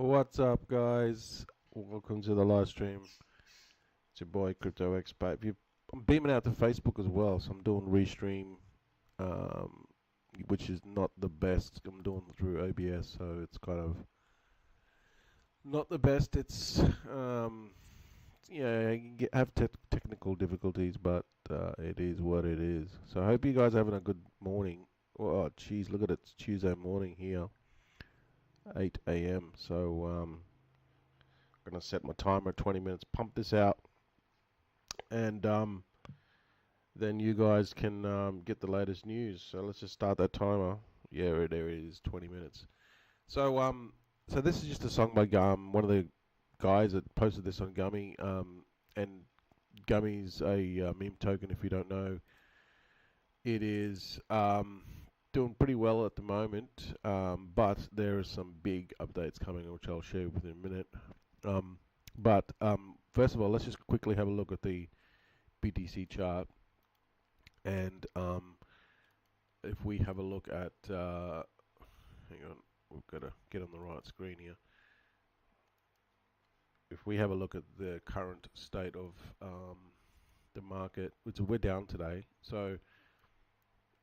What's up, guys? Welcome to the live stream. It's your boy Crypto Expert. I'm beaming out to Facebook as well, so I'm doing restream, um, which is not the best. I'm doing through OBS, so it's kind of not the best. Yeah, have technical difficulties, but it is what it is. So I hope you guys are having a good morning. Oh, geez, look at it. It's Tuesday morning here, 8 a.m. So I'm gonna set my timer at 20 minutes. Pump this out, and then you guys can get the latest news. So let's just start that timer. Yeah, there it is, 20 minutes. So this is just a song by one of the guys that posted this on Gummy. And Gummy's a meme token. If you don't know, it is doing pretty well at the moment. But there are some big updates coming, which I'll share with you in a minute. But first of all, let's just quickly have a look at the BTC chart. And if we have a look at, hang on, we've got to get on the right screen here. If we have a look at the current state of the market, we're down today. So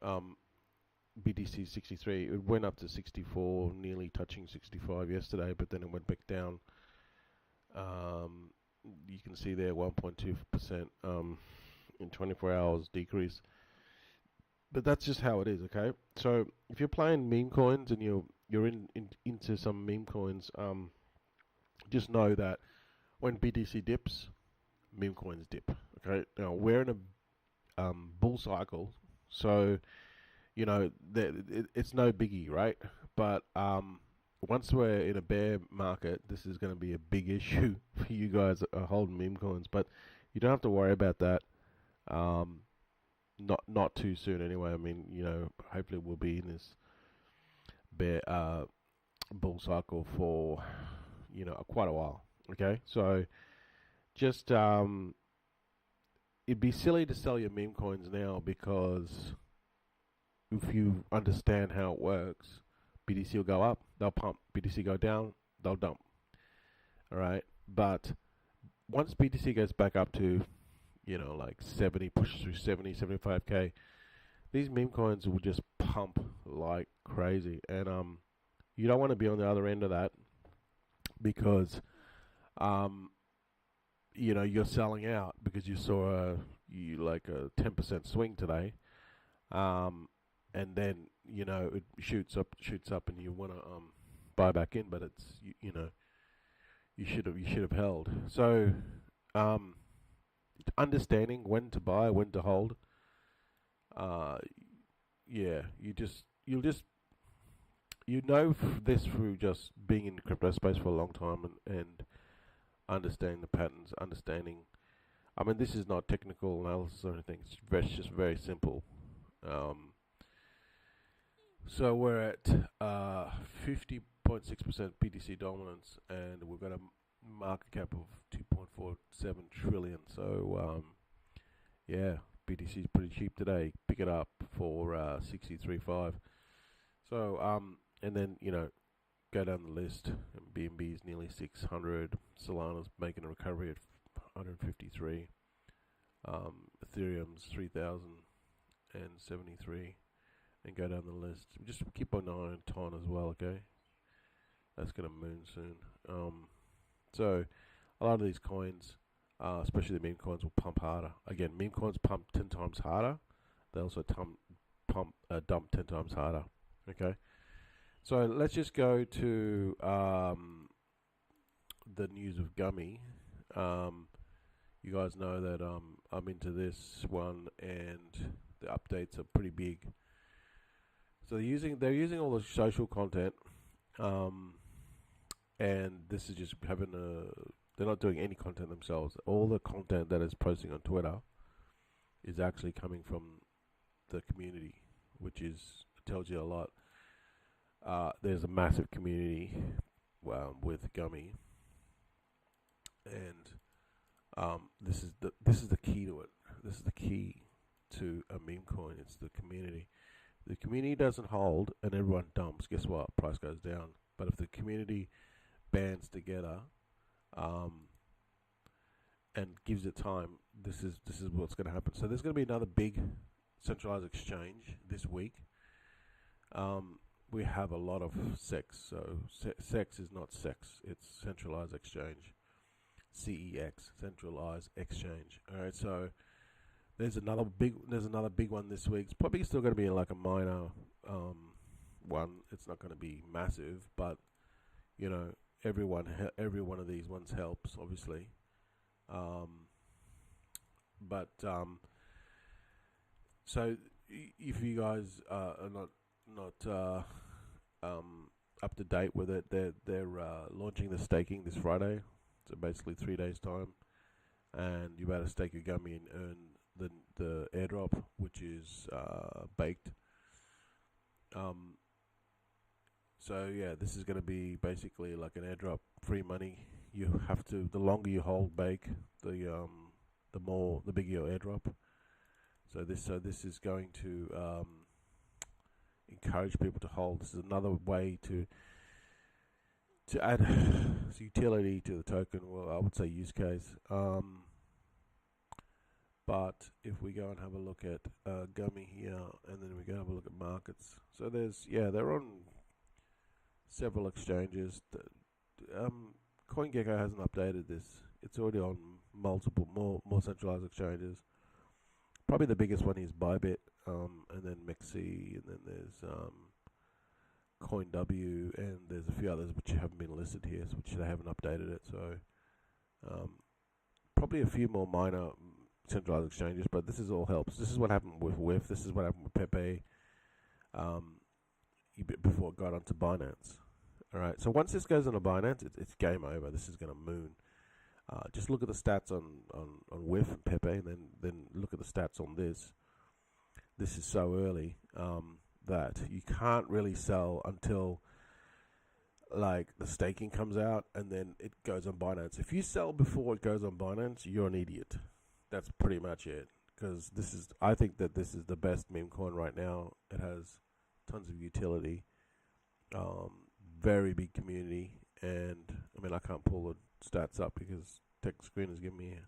BTC 63, it went up to 64, nearly touching 65 yesterday, but then it went back down. You can see there 1.2% in 24 hours decrease. But that's just how it is, okay? So if you're playing meme coins and you're into some meme coins, just know that when BTC dips, meme coins dip. Okay. Now we're in a bull cycle, so you know it's no biggie, right? But once we're in a bear market, this is going to be a big issue for you guys that are holding meme coins. But you don't have to worry about that. Not too soon anyway. I mean, hopefully we'll be in this bear bull cycle for quite a while. Okay, so just it'd be silly to sell your meme coins now, because if you understand how it works, BTC will go up, they'll pump. BTC go down, they'll dump. All right, but once BTC goes back up to like 70, pushes through 70, 75K, these meme coins will just pump like crazy. And you don't want to be on the other end of that, because you're selling out because you saw a 10% swing today, and then it shoots up, and you want to buy back in, but it's you should have held. So understanding when to buy, when to hold, yeah, this through just being in the crypto space for a long time, and understanding the patterns, understanding. I mean, this is not technical analysis or anything. It's just very simple. So we're at 50.6% BTC dominance, and we've got a market cap of 2.47 trillion. So yeah, BTC is pretty cheap today. Pick it up for 63.5. So and then go down the list. BNB is nearly 600. Solana's making a recovery at 153. Ethereum's 3,073. And go down the list. Just keep an eye on Ton as well, okay? That's going to moon soon. So a lot of these coins, especially the meme coins, will pump harder. Again, meme coins pump 10 times harder. They also dump 10 times harder, okay? So let's just go to the news of Gummy. You guys know that I'm into this one, and the updates are pretty big. So they're using all the social content, and this is just they're not doing any content themselves. All the content that is posting on Twitter is actually coming from the community, which tells you a lot. There's a massive community with Gummy, and this is the key to it. This is the key to a meme coin. It's the community. The community doesn't hold and everyone dumps. Guess what? Price goes down. But if the community bands together, and gives it time, this is what's going to happen. So there's going to be another big centralized exchange this week. We have a lot of SEX. So SEX is not sex; it's centralized exchange. CEX, centralized exchange. All right. So there's another big one this week. It's probably still going to be like a minor one. It's not going to be massive, but you know, every one of these ones helps, obviously. So if you guys are not up to date with it, they're launching the staking this Friday. So basically 3 days time, and you better stake your gummy and earn the airdrop, which is baked. So yeah, this is going to be basically like an airdrop, free money. You have to, the longer you hold bake, the bigger your airdrop. So this is going to encourage people to hold. This is another way to add utility to the token. Well, I would say use case. But if we go and have a look at Gummy here, and then we go have a look at markets. So they're on several exchanges. CoinGecko hasn't updated this. It's already on multiple more centralized exchanges. Probably the biggest one is Bybit, and then Mexi, and then there's CoinW, and there's a few others which haven't been listed here, which they haven't updated it. So probably a few more minor centralized exchanges, but this is all helps. This is what happened with WIF. This is what happened with Pepe before it got onto Binance. All right. So once this goes onto Binance, it's game over. This is going to moon. Just look at the stats on WIF and Pepe, and then look at the stats on this. This is so early that you can't really sell until like the staking comes out, and then it goes on Binance. If you sell before it goes on Binance, you're an idiot. That's pretty much it. Because I think that this is the best meme coin right now. It has tons of utility, very big community, and I mean I can't pull the stats up because Tech Screen is giving me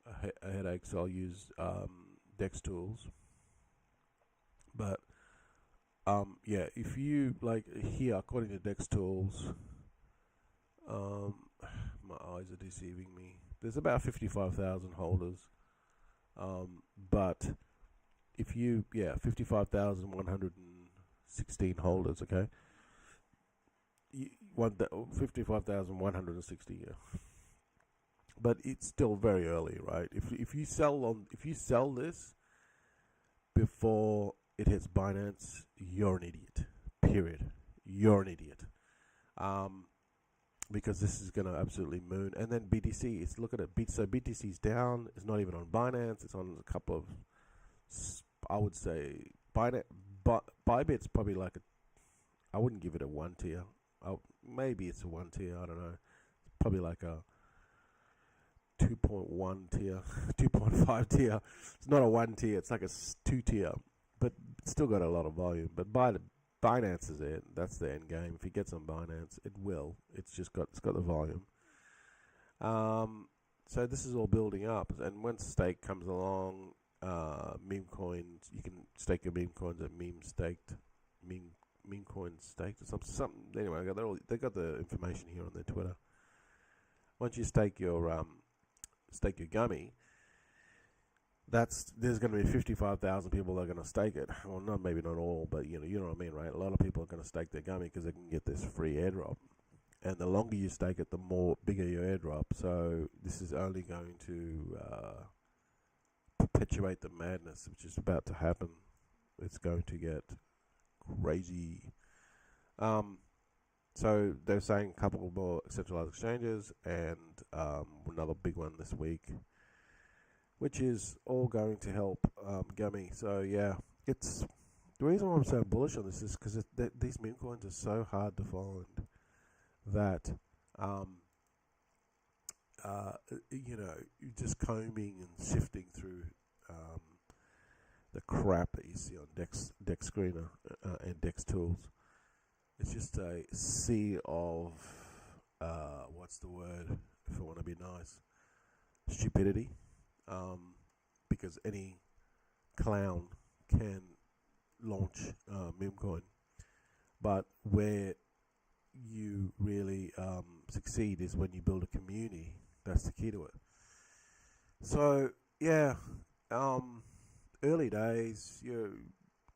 a headache, so I'll use Dex Tools. But yeah, if you like here, according to Dex Tools, my eyes are deceiving me. There's about 55,000 holders, but if you 55,116 holders, okay, 55,160, yeah. But it's still very early, right? If you sell this before it hits Binance, you're an idiot. Period. You're an idiot. Because this is going to absolutely moon. And then BTC, look at it. So BTC's down. It's not even on Binance. It's on a couple of, I would say, Bybit's probably like I wouldn't give it a 1 tier. Maybe it's a 1 tier. I don't know. It's probably like a 2.1 tier, 2.5 tier. It's not a 1 tier. It's like a 2 tier. But it's still got a lot of volume. But Binance is it. That's the end game. If it gets on Binance, it will. It's got the volume. So this is all building up, and when stake comes along, meme coins, you can stake your meme coins at meme coin staked or something. Anyway, they got the information here on their Twitter. Once you stake your gummy, there's going to be 55,000 people that are going to stake it. Well, maybe not all, but you know what I mean, right? A lot of people are going to stake their gummy because they can get this free airdrop. And the longer you stake it, the bigger your airdrop. So this is only going to perpetuate the madness which is about to happen. It's going to get crazy. So they're saying a couple more centralized exchanges and another big one this week, which is all going to help Gummy. So yeah, it's the reason why I'm so bullish on this is because these meme coins are so hard to find that you're just combing and sifting through the crap that you see on Dex Screener and Dex Tools. It's just a sea of what's the word? If I want to be nice, stupidity. Because any clown can launch Memecoin, but where you really succeed is when you build a community. That's the key to it. So yeah, um, early days.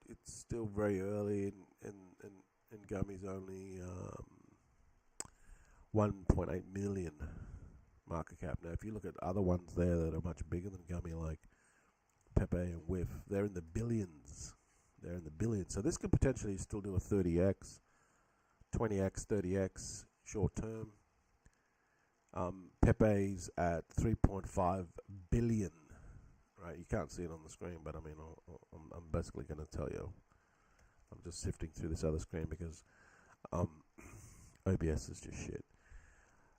It's still very early, and Gummy's only 1.8 million market cap. Now, if you look at other ones there that are much bigger than Gummy, like Pepe and Whiff, they're in the billions. They're in the billions. So this could potentially still do a 30x, 20x, 30x short term. Pepe's at 3.5 billion. Right, you can't see it on the screen, but I mean, I'm basically going to tell you. I'm just sifting through this other screen because OBS is just shit.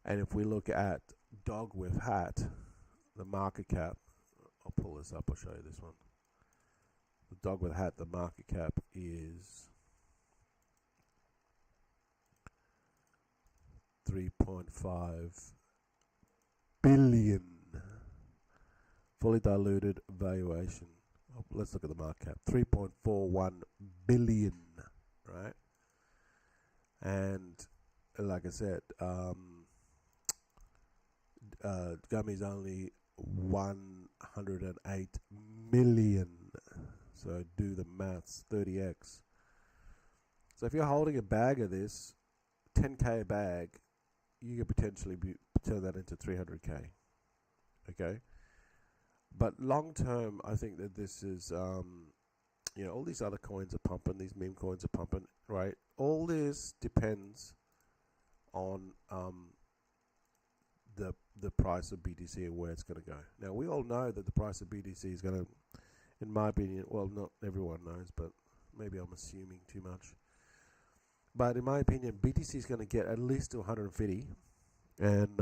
And if we look at Dog with Hat, the market cap, I'll pull this up, I'll show you this one. The Dog with Hat, the market cap is 3.5 billion. Fully diluted valuation. Oh, let's look at the market cap. 3.41 billion, right? And like I said, Gummy's only 108 million. So do the maths, 30x. So if you're holding a bag of this, 10k a bag, you could potentially turn that into 300k. Okay? But long term, I think that this is, all these other coins are pumping, these meme coins are pumping, right? All this depends on the price of BTC and where it's going to go. Now, we all know that the price of BTC is going to, in my opinion, well, not everyone knows, but maybe I'm assuming too much. But in my opinion, BTC is going to get at least to 150, and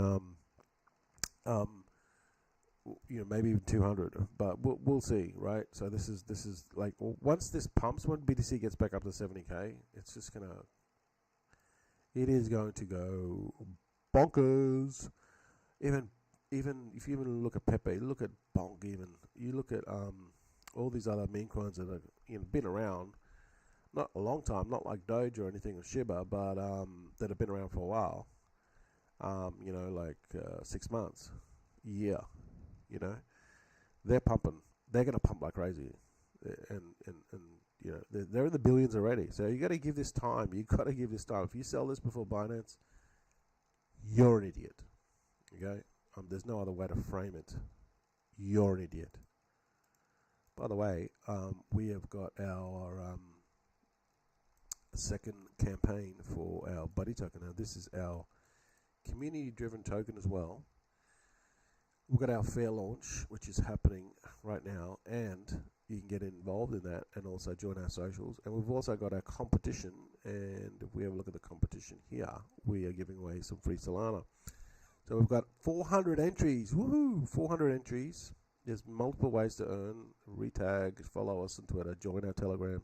maybe even 200, but we'll see, right? So this is like, once this pumps, when BTC gets back up to 70k, it's just it is going to go bonkers. Even if you even look at Pepe, look at Bonk, even you look at all these other meme coins that have been around, not a long time, not like Doge or anything or Shiba, but that have been around for a while. Like 6 months, year. They're pumping. They're going to pump like crazy, and they're in the billions already. So you got to give this time. You got to give this time. If you sell this before Binance, you're an idiot. Okay, there's no other way to frame it. You're an idiot. By the way, we have got our second campaign for our Buddy token. Now this is our community-driven token as well. We've got our fair launch, which is happening right now, and you can get involved in that and also join our socials. And we've also got our competition, and if we have a look at the competition here, we are giving away some free Solana. So we've got 400 entries. Woohoo! 400 entries. There's multiple ways to earn. Retag, follow us on Twitter, join our Telegram,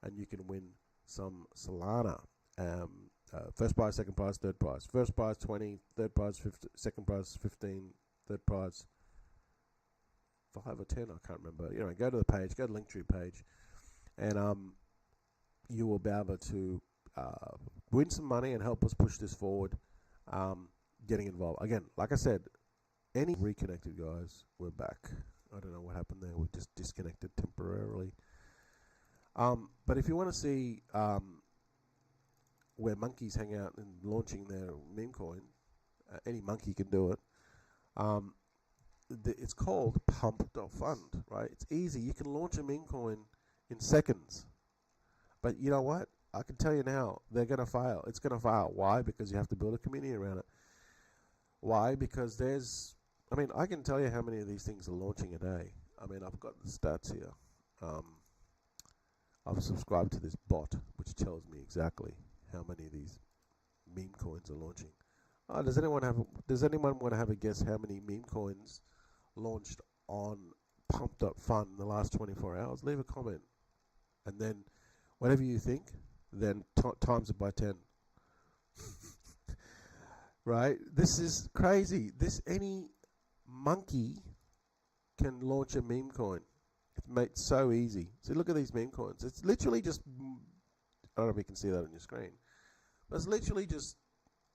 and you can win some Solana. First prize, second prize, third prize. First prize 20, third prize 50, second prize 15, third prize 5 or 10, I can't remember. Go to the page, go to the Linktree page, and you will be able to win some money and help us push this forward. Getting involved again, like I said, any reconnected guys, we're back. I don't know what happened there. We just disconnected temporarily. But if you want to see where monkeys hang out and launching their meme coin, any monkey can do it. It's called pump.fund, right? It's easy. You can launch a meme coin in seconds. But you know what? I can tell you now, they're going to fail. It's going to fail. Why? Because you have to build a community around it. Why? Because I can tell you how many of these things are launching a day. I've got the stats here. I've subscribed to this bot, which tells me exactly how many of these meme coins are launching. Does anyone want to have a guess how many meme coins launched on pump.fund in the last 24 hours? Leave a comment. And then whatever you think, then times it by 10. right? This is crazy. Any monkey can launch a meme coin. It's made so easy. So look at these meme coins. It's literally just, I don't know if you can see that on your screen, but it's literally just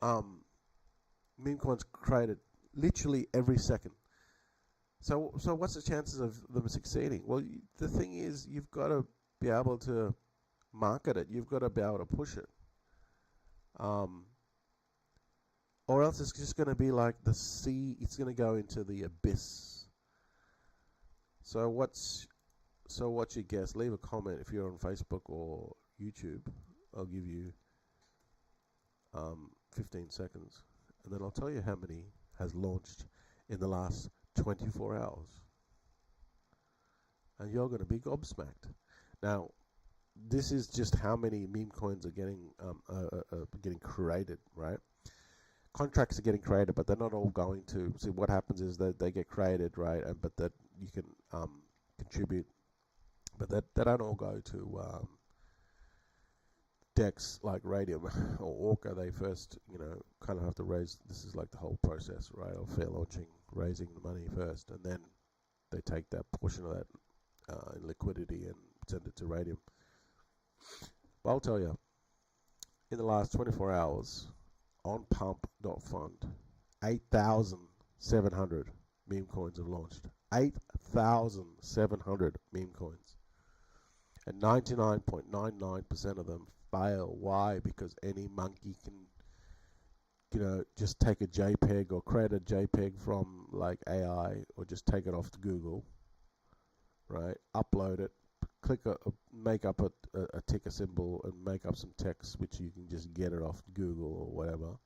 meme coins created literally every second. So what's the chances of them succeeding? Well, the thing is, you've got to be able to market it. You've got to be able to push it. Or else it's just going to be like the sea. It's going to go into the abyss. So what's your guess? Leave a comment if you're on Facebook or YouTube. I'll give you 15 seconds, and then I'll tell you how many has launched in the last 24 hours. And you're going to be gobsmacked. Now, this is just how many meme coins are getting created, right? Contracts are getting created, but they're not all going to. See, what happens is that they get created, right? But that you can contribute, but they don't all go to decks like Radium or Orca. They first, kind of have to raise. This is like the whole process, right? Of fair launching, raising the money first, and then they take that portion of that in liquidity and send it to Radium. But I'll tell you, in the last 24 hours, on pump.fund, 8,700 meme coins have launched. 8,700 meme coins. And 99.99% of them fail. Why? Because any monkey can, just take a JPEG or create a JPEG from like AI or just take it off to Google, right? Upload it, make up a ticker symbol and make up some text which you can just get it off Google or whatever.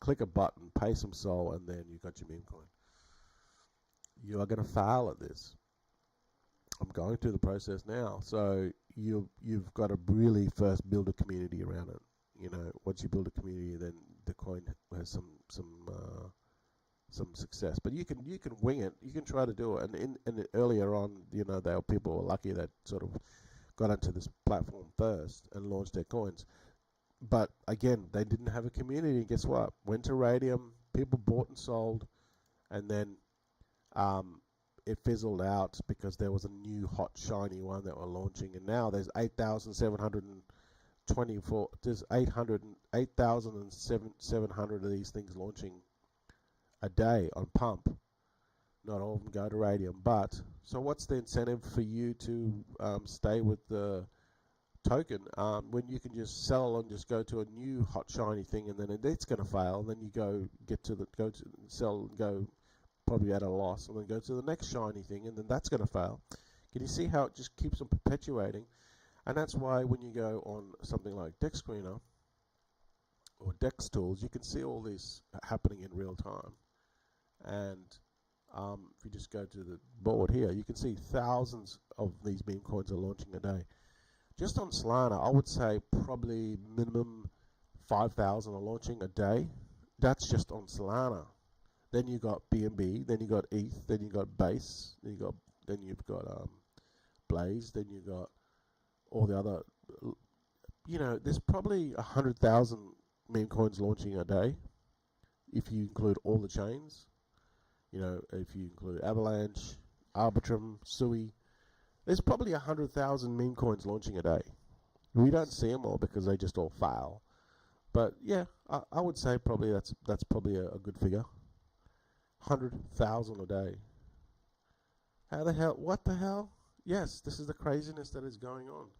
Click a button, pay some SOL, and then you got your meme coin. You are going to fail at this. I'm going through the process now. So you've got to really first build a community around it. Once you build a community, then the coin has some success. But you can wing it. You can try to do it. And earlier on, people were lucky that sort of got onto this platform first and launched their coins. But again, they didn't have a community. And guess what? Went to Radium. People bought and sold, and then it fizzled out because there was a new hot shiny one that were launching, and now there's 8,724. There's 8,700 of these things launching a day on pump. Not all of them go to Radium, but so what's the incentive for you to stay with the token when you can just sell and just go to a new hot shiny thing, and then it's going to fail. Then you go to sell and go probably at a loss, and then go to the next shiny thing, and then that's going to fail. Can you see how it just keeps on perpetuating? And that's why when you go on something like Dex Screener or Dex Tools, you can see all this happening in real time. And if you just go to the board here, you can see thousands of these meme coins are launching a day. Just on Solana, I would say probably minimum 5,000 are launching a day. That's just on Solana. Then you got BNB, then you got ETH, then you got Base, then you've got Blaze, then you got all the other. There's probably 100,000 meme coins launching a day, if you include all the chains. If you include Avalanche, Arbitrum, Sui, there's probably 100,000 meme coins launching a day. We don't see them all because they just all fail. But yeah, I would say probably that's probably a good figure. 100,000 a day. How the hell? What the hell? Yes, this is the craziness that is going on.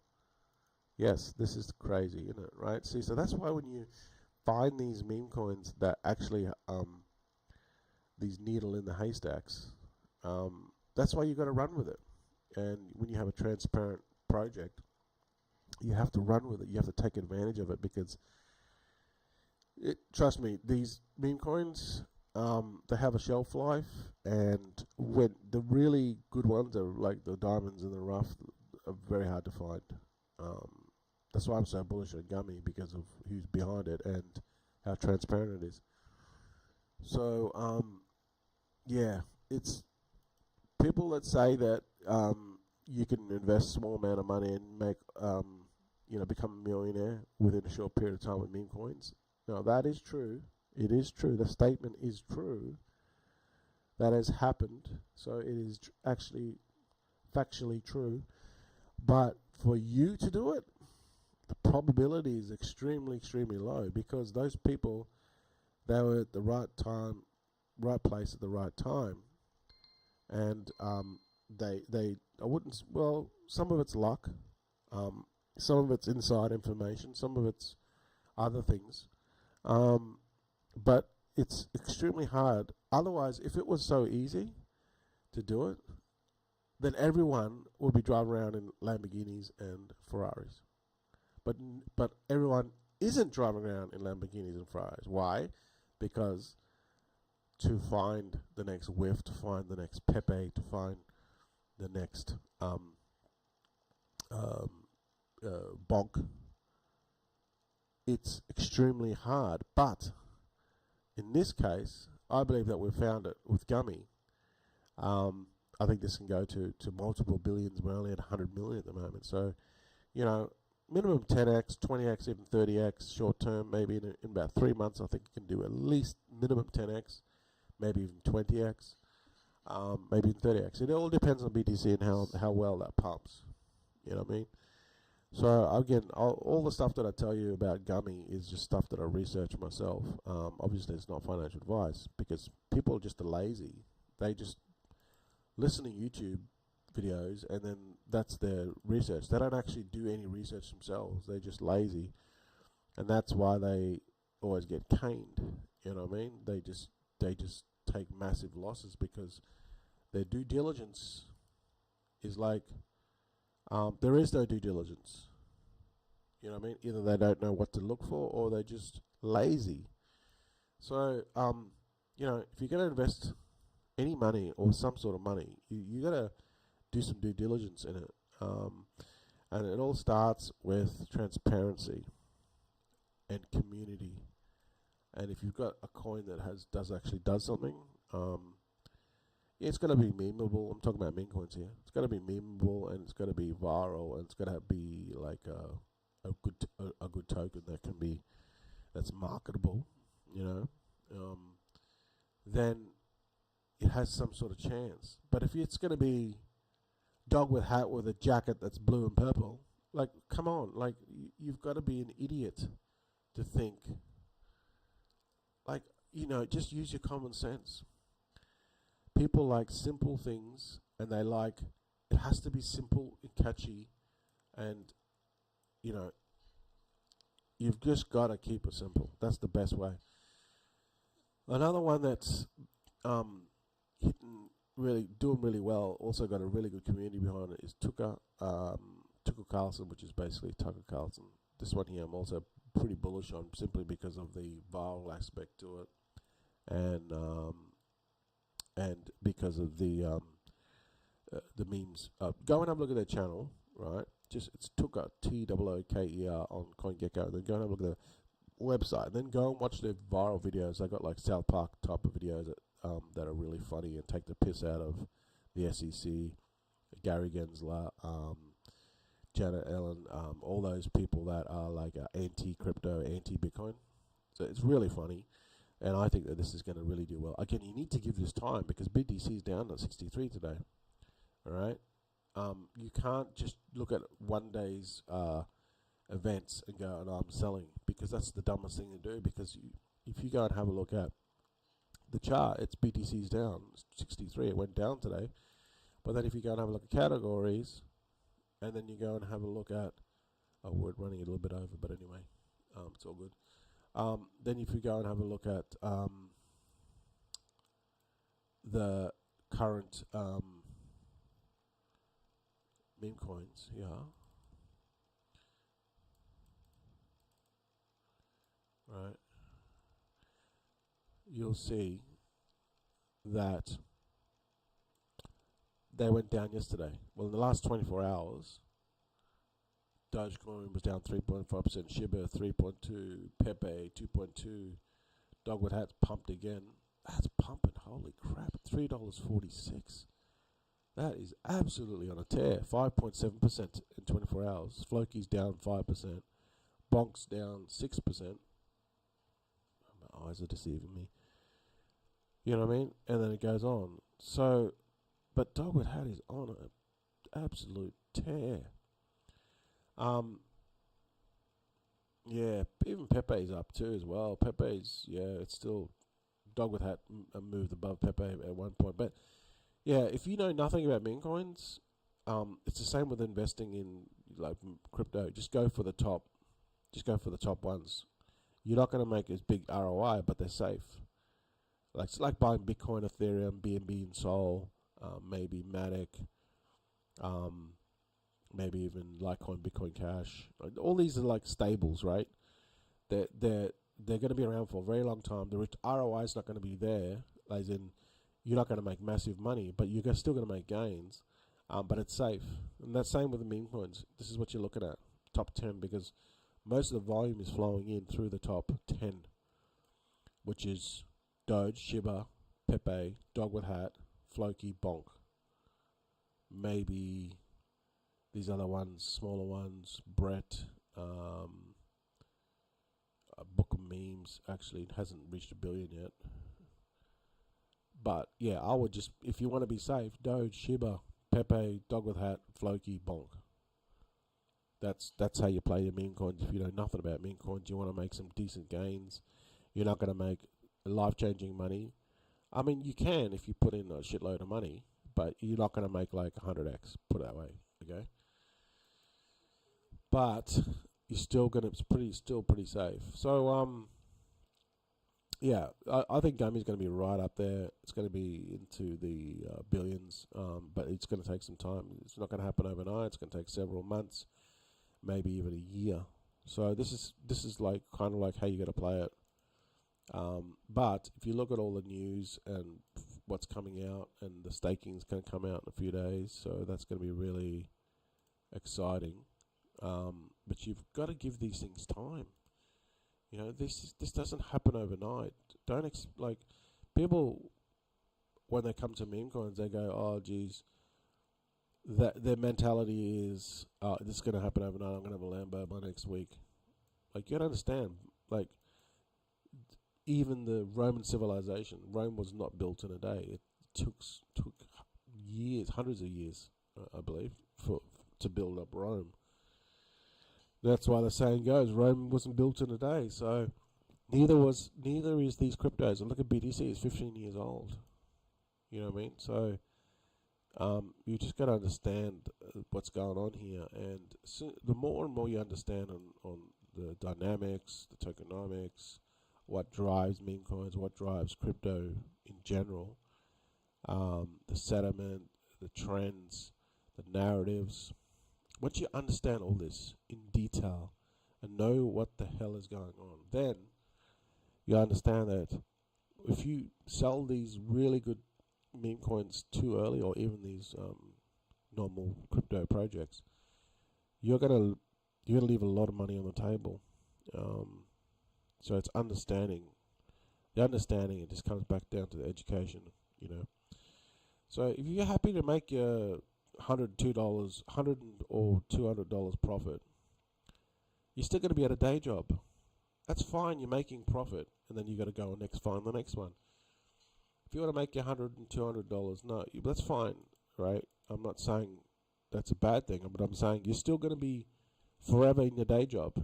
Yes, this is crazy, isn't it? Right? See, so that's why when you find these meme coins that actually these needle in the haystacks, that's why you got to run with it. And when you have a transparent project, you have to run with it. You have to take advantage of it because, trust me, these meme coins, they have a shelf life, and when the really good ones are like the diamonds in the rough, are very hard to find. That's why I'm so bullish on Gummy, because of who's behind it and how transparent it is. So, yeah, it's people that say that you can invest a small amount of money and make, become a millionaire within a short period of time with meme coins. Now, that is true It is true. The statement is true. That has happened. So it is actually factually true. But for you to do it, the probability is extremely, extremely low, because those people, they were at the right time, right place at the right time. And I wouldn't, well, some of it's luck, some of it's inside information, some of it's other things. But it's extremely hard. Otherwise, if it was so easy to do it, then everyone would be driving around in Lamborghinis and Ferraris. But everyone isn't driving around in Lamborghinis and Ferraris. Why? Because to find the next whiff, to find the next Pepe, to find the next bonk, it's extremely hard. But in this case, I believe that we've found it with Gummy. I think this can go to multiple billions. We're only at 100 million at the moment. So, minimum 10x, 20x, even 30x short term. Maybe in about 3 months, I think you can do at least minimum 10x, maybe even 20x, maybe even 30x. It all depends on BTC and how well that pumps. You know what I mean? So again, all the stuff that I tell you about Gummy is just stuff that I research myself. Obviously, it's not financial advice, because people just are lazy. They just listen to YouTube videos and then that's their research. They don't actually do any research themselves. They're just lazy, and that's why they always get caned. You know what I mean? They just take massive losses because their due diligence is like, there is no due diligence. You know what I mean? Either they don't know what to look for, or they're just lazy. So, if you're going to invest any money or some sort of money, you got to do some due diligence in it. And it all starts with transparency and community. And if you've got a coin that does something, it's going to be memeable. I'm talking about meme coins here. It's going to be memeable, and it's going to be viral, and it's going to be like a good token that's marketable. Then it has some sort of chance. But if it's going to be dog with hat with a jacket that's blue and purple, like, come on, like, you've got to be an idiot to think, like, just use your common sense. People like simple things, and it has to be simple and catchy, and you've just got to keep it simple. That's the best way. Another one that's doing really well, also got a really good community behind it, is Tucker Carlson, which is basically Tucker Carlson. This one here I'm also pretty bullish on, simply because of the viral aspect to it, and because of the memes. Go and have a look at their channel, right? It's Tucker, Tooker, on CoinGecko, and then go and have a look at their website, and then go and watch their viral videos. They got like South Park type of videos that are really funny and take the piss out of the SEC, Gary Gensler, Janet Ellen, all those people that are like anti-crypto, anti-Bitcoin. So it's really funny, and I think that this is going to really do well. Again, you need to give this time, because BTC is down at 63 today. All right, you can't just look at one day's events and go, "And I'm selling," because that's the dumbest thing to do. Because if you go and have a look at the chart, it's BTC's down 63. It went down today. But then if you go and have a look at categories, and then you go and have a look at, we're running a little bit over, but anyway, it's all good. Then if you go and have a look at the current meme coins, right, you'll see that they went down yesterday. Well, in the last 24 hours, Dogecoin was down 3.5%, Shiba 3.2, Pepe 2.2, Dogwood Hat's pumped again. That's pumping, holy crap, $3.46. That is absolutely on a tear. 5.7% in 24 hours. Floki's down 5%. Bonk's down 6%. eyes are deceiving me. You know what I mean? And then it goes on. So, but Dogwood Hat is on an absolute tear. Yeah, even Pepe's up too as well. Pepe's, yeah, it's still Dogwood Hat moved above Pepe at one point. But yeah, if you know nothing about meme coins, it's the same with investing in like crypto. Just go for the top. Just go for the top ones. You're not going to make as big ROI, but they're safe. Like it's like buying Bitcoin, Ethereum, BNB, and Sol, maybe Matic, maybe even Litecoin, Bitcoin Cash. All these are like stables, right? They're going to be around for a very long time. The ROI is not going to be there, as in you're not going to make massive money, but you're still going to make gains. But it's safe, and that's same with the meme coins. This is what you're looking at, top 10, because most of the volume is flowing in through the top 10, which is Doge, Shiba, Pepe, Dogwood Hat, Floki, Bonk. Maybe these other ones, smaller ones, Brett, Book of Memes, actually it hasn't reached 1 billion yet. But yeah, I would just, if you want to be safe, Doge, Shiba, Pepe, Dogwood Hat, Floki, Bonk. That's how you play your meme coins. If you know nothing about meme coins, you want to make some decent gains. You're not going to make life-changing money. I mean, you can if you put in a shitload of money, but you're not going to make like 100x, put it that way, okay? But you're still going to, it's still pretty safe. So, yeah, I think gaming's going to be right up there. It's going to be into the billions, but it's going to take some time. It's not going to happen overnight. It's going to take several months, maybe even a year. So this is like kind of like how you got to play it. But if you look at all the news and what's coming out, and the staking's going to come out in a few days, so that's going to be really exciting. But you've got to give these things time. You know, this doesn't happen overnight. Don't like people when they come to meme coins, they go, "Oh, geez." That their mentality is, "This is going to happen overnight. I'm going to have a Lambo by next week." Like, you don't understand. Like, even the Roman civilization, Rome was not built in a day. It took years, hundreds of years, I believe, to build up Rome. That's why the saying goes, Rome wasn't built in a day. So neither is these cryptos. And look at BTC; it's 15 years old. You know what I mean? So you just got to understand what's going on here, and so the more and more you understand on the dynamics, the tokenomics, what drives meme coins, what drives crypto in general, the sentiment, the trends, the narratives. Once you understand all this in detail and know what the hell is going on, then you understand that if you sell these really good meme coins too early, or even these normal crypto projects, you're gonna leave a lot of money on the table. So it's understanding. The understanding, it just comes back down to the education, you know. So if you're happy to make your $102, $100 or $200 profit, you're still going to be at a day job. That's fine. You're making profit, and then you got to go and find the next one. If you want to make your $100 and $200, no, that's fine, right? I'm not saying that's a bad thing, but I'm saying you're still going to be forever in your day job.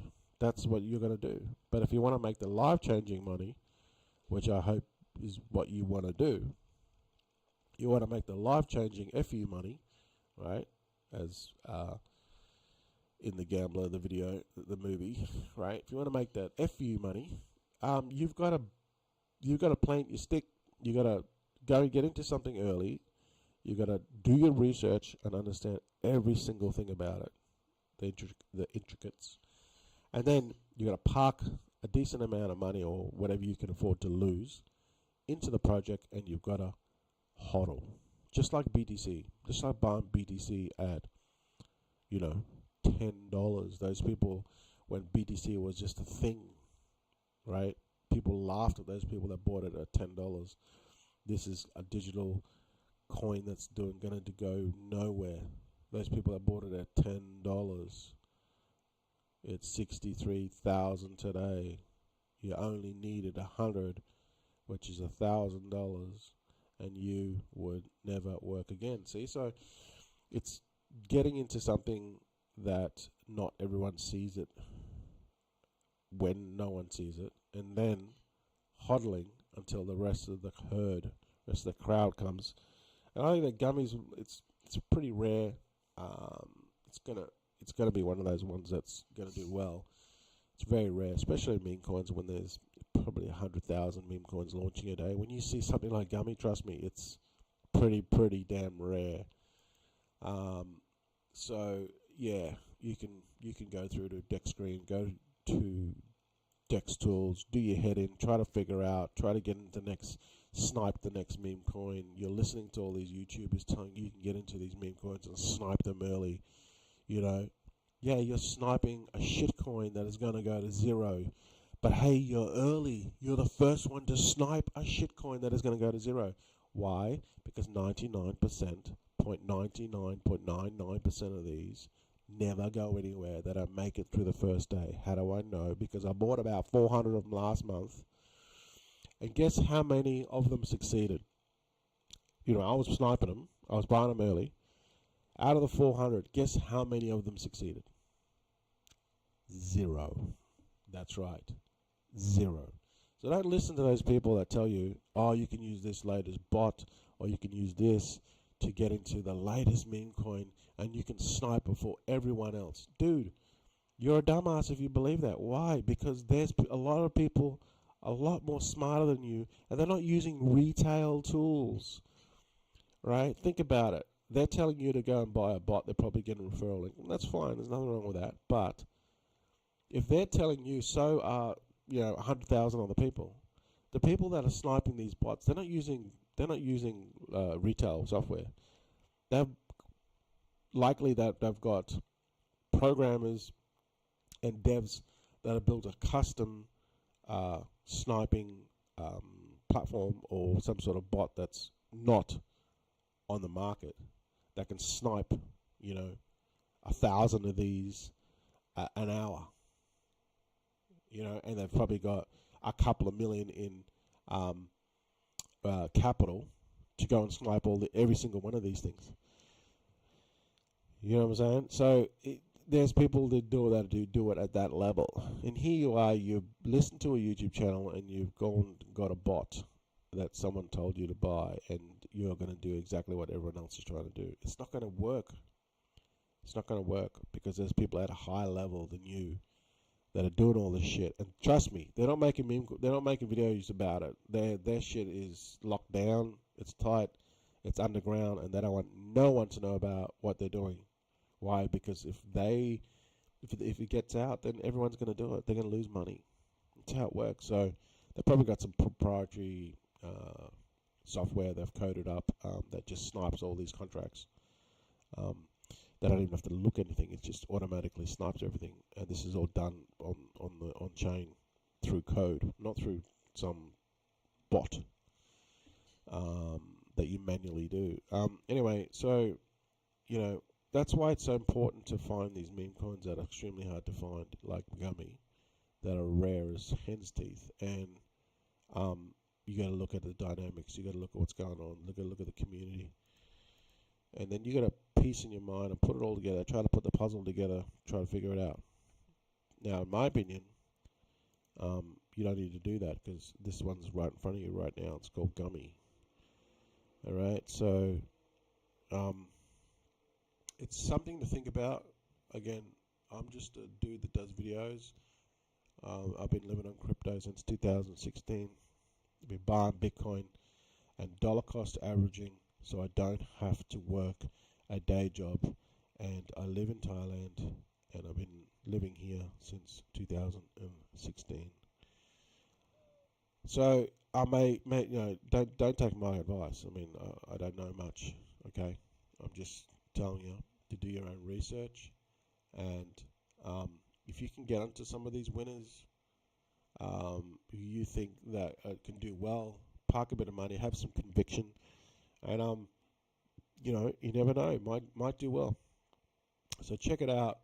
That's what you're going to do. But if you want to make the life-changing money, which I hope is what you want to do, you want to make the life-changing FU money, right? As in The Gambler, the video, the movie, right? If you want to make that FU money, you've got to plant your stick. You got to go and get into something early. You got to do your research and understand every single thing about it, the intricates, and then you got to park a decent amount of money or whatever you can afford to lose into the project, and you've got to hodl, just like BTC, just like buying BTC at, $10. Those people, when BTC was just a thing, right? People laughed at those people that bought it at $10. This is a digital coin that's going to go nowhere. Those people that bought it at $10, it's 63,000 today. You only needed 100, which is $1,000, and you would never work again. See, so it's getting into something that not everyone sees it when no one sees it, and then hodling until the rest of the herd, rest of the crowd comes. And I think that gummies, it's pretty rare. It's gonna be one of those ones that's gonna do well. It's very rare, especially meme coins when there's probably 100,000 meme coins launching a day. When you see something like gummy, trust me, it's pretty damn rare. So yeah, you can go through to Dex Screen, go to Dex Tools, do your head in, try to figure out, try to get into the next, snipe the next meme coin. You're listening to all these YouTubers telling you can get into these meme coins and snipe them early. Yeah, you're sniping a shit coin that is going to go to zero. But hey, you're early. You're the first one to snipe a shit coin that is going to go to zero. Why? Because 99.99% of these never go anywhere. They don't make it through the first day. How do I know? Because I bought about 400 of them last month. And guess how many of them succeeded? I was sniping them. I was buying them early. Out of the 400, guess how many of them succeeded? 0. That's right. 0. So don't listen to those people that tell you, oh, you can use this latest bot, or you can use this to get into the latest meme coin, and you can snipe before everyone else. Dude, you're a dumbass if you believe that. Why? Because there's a lot of people a lot more smarter than you, and they're not using retail tools, right? Think about it. They're telling you to go and buy a bot. They're probably getting a referral link. That's fine. There's nothing wrong with that. But if they're telling you, so are 100,000 other people. The people that are sniping these bots, they're not using retail software. They've likely that they've got programmers and devs that have built a custom sniping platform or some sort of bot that's not on the market that can snipe 1,000 of these an hour. And they've probably got a couple of million in capital to go and snipe every single one of these things. You know what I'm saying? So there's people that do it at that level. And here you are, you listen to a YouTube channel and you've got a bot that someone told you to buy, and you're going to do exactly what everyone else is trying to do. It's not going to work. It's not going to work because there's people at a higher level than you that are doing all this shit. And trust me, they're not making videos about it. Their shit is locked down. It's tight. It's underground, and they don't want no one to know about what they're doing. Why? Because if it gets out, then everyone's going to do it. They're going to lose money. That's how it works. So they've probably got some proprietary software they've coded up that just snipes all these contracts. They don't even have to look at anything. It just automatically snipes everything. And this is all done on chain through code, not through some bot that you manually do. Anyway, so that's why it's so important to find these meme coins that are extremely hard to find, like Gummy, that are rare as hen's teeth. And you got to look at the dynamics. You got to look at what's going on. Look at the community. And then you got to piece in your mind and put it all together. Try to put the puzzle together. Try to figure it out. Now, in my opinion, you don't need to do that because this one's right in front of you right now. It's called Gummy. All right, so it's something to think about. Again, I'm just a dude that does videos. I've been living on crypto since 2016. I've been buying Bitcoin and dollar cost averaging, so I don't have to work a day job. And I live in Thailand, and I've been living here since 2016. So I may don't take my advice. I mean, I don't know much. Okay, I'm just telling you to do your own research, and if you can get onto some of these winners who you think that can do well, park a bit of money, have some conviction, and you never know, might do well. So check it out.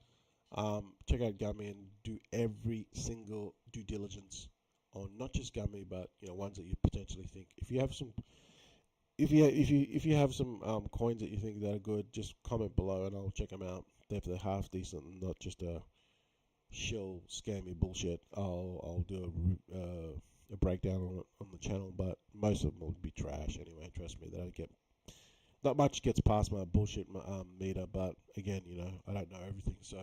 Check out Gummy and do every single due diligence on not just Gummy, but ones that you potentially think. If you have some, if you have some coins that you think that are good, just comment below and I'll check them out. If they're half decent and not just a shill scammy bullshit, I'll do a breakdown on it on the channel. But most of them will be trash anyway. Trust me, they don't get not much gets past my bullshit meter. But again, I don't know everything, so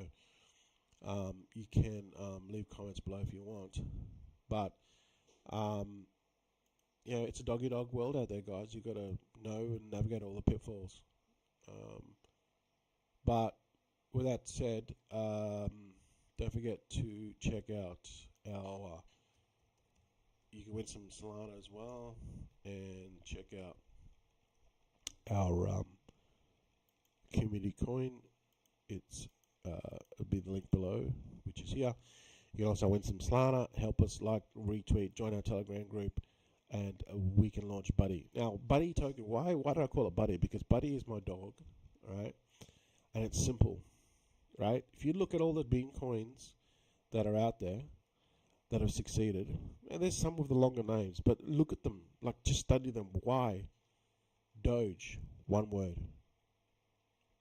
you can leave comments below if you want. But it's a doggy dog world out there, guys. You got to know and navigate all the pitfalls. But with that said, don't forget to check out our. You can win some Solana as well, and check out our community coin. It'll be the link below, which is here. You can also win some Solana. Help us retweet, join our Telegram group, and we can launch Buddy. Now, Buddy token. Why do I call it Buddy? Because Buddy is my dog, right? And it's simple, right? If you look at all the bean coins that are out there that have succeeded, and there's some with the longer names, but look at them. Just study them. Why? Doge, one word.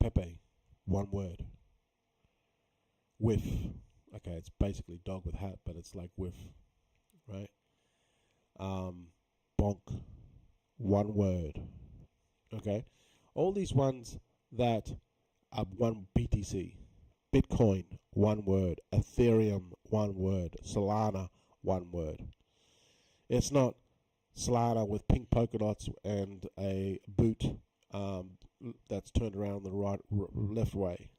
Pepe, one word. Whiff. Okay, it's basically dog with hat, but it's like whiff, right? Bonk, one word. Okay, all these ones that are one BTC, Bitcoin, one word, Ethereum, one word, Solana, one word. It's not Solana with pink polka dots and a boot that's turned around the left way.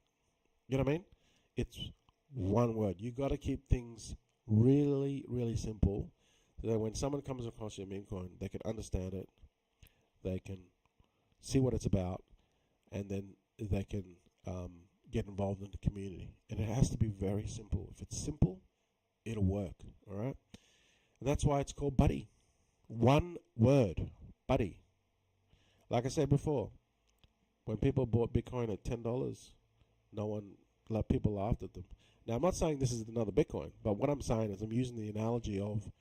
You know what I mean? It's one word. You got to keep things really, really simple, so that when someone comes across your meme coin, they can understand it, they can see what it's about, and then they can get involved in the community. And it has to be very simple. If it's simple, it'll work. All right, and that's why it's called Buddy. One word, Buddy. Like I said before, when people bought Bitcoin at $10, people laughed at them. Now, I'm not saying this is another Bitcoin, but what I'm saying is I'm using the analogy of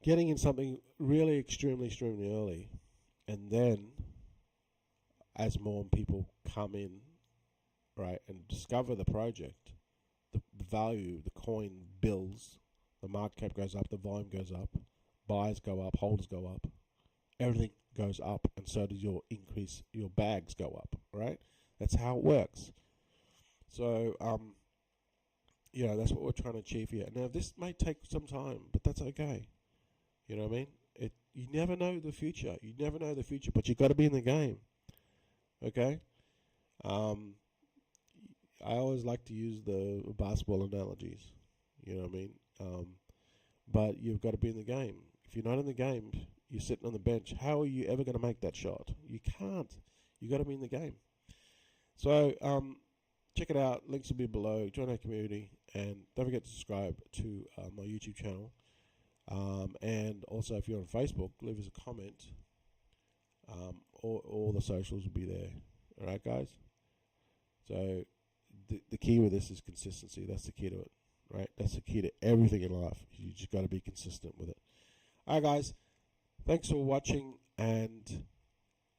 getting in something really extremely, extremely early, and then as more people come in, right, and discover the project, the value, the coin builds, the market cap goes up, the volume goes up, buyers go up, holders go up, everything goes up, and so does your bags go up, right? That's how it works. So, that's what we're trying to achieve here. Now, this may take some time, but that's okay. You know what I mean? You never know the future. You never know the future, but you got to be in the game. Okay? I always like to use the basketball analogies. You know what I mean? But you've got to be in the game. If you're not in the game, you're sitting on the bench. How are you ever going to make that shot? You can't. You got to be in the game. So, check it out. Links will be below. Join our community. And don't forget to subscribe to my YouTube channel. And also, if you're on Facebook, leave us a comment. All the socials will be there. All right, guys? So, the key with this is consistency. That's the key to it. Right? That's the key to everything in life. You just got to be consistent with it. All right, guys. Thanks for watching. And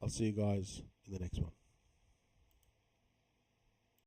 I'll see you guys in the next one.